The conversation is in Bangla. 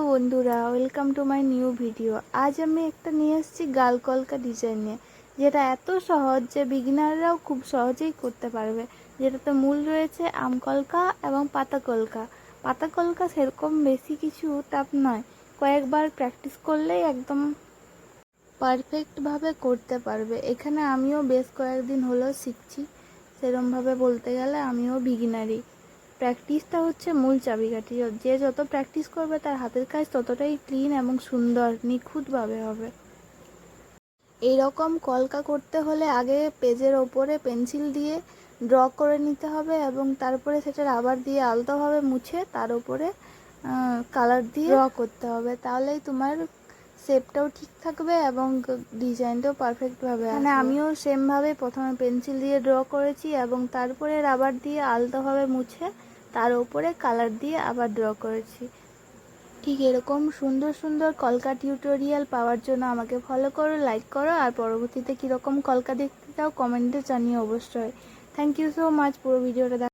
বন্ধুরা, welcome to my new video. আজ আমি একটা নিয়ে এসেছি গাল কলকা ডিজাইন নিয়ে, যেটা এত সহজ যে বিগিনাররাও খুব সহজেই করতে পারবে। যেটাতে মূল রয়েছে আম কলকা এবং পাতা কলকা। পাতা কলকা সেরকম বেশি কিছু টাফ নয়, কয়েকবার প্র্যাকটিস করলেই একদম পারফেক্টভাবে করতে পারবে। এখানে আমিও বেশ কয়েকদিন হলো শিখছি, সেরকমভাবে বলতে গেলে আমিও বিগিনারই। প্র্যাকটিসটা হচ্ছে মূল চাবিকাঠি। যে যত প্র্যাকটিস করবে তার হাতের কাজ ততটাই ক্লিন এবং সুন্দর নিখুঁতভাবে হবে। এইরকম কলকা করতে হলে আগে পেজের ওপরে পেন্সিল দিয়ে ড্র করে নিতে হবে এবং তারপরে সেটা রাবার দিয়ে আলতোভাবে মুছে তার উপরে কালার দিয়ে ড্র করতে হবে। তাহলেই তোমার শেপটাও ঠিক থাকবে এবং ডিজাইনটাও পারফেক্টভাবে আসবে। মানে আমিও সেমভাবে প্রথমে পেন্সিল দিয়ে ড্র করেছি এবং তারপরে রাবার দিয়ে আলতোভাবে মুছে তার উপরে কালার দিয়ে আবার ড্র করেছি। ঠিক এরকম সুন্দর সুন্দর কলকা টিউটোরিয়াল পাওয়ার জন্য আমাকে ফলো করো, লাইক করো, আর পরবর্তীতে কীরকম কলকা দেখতে চাও কমেন্টে জানিও অবশ্যই। থ্যাংক ইউ সো মাচ পুরো ভিডিওটা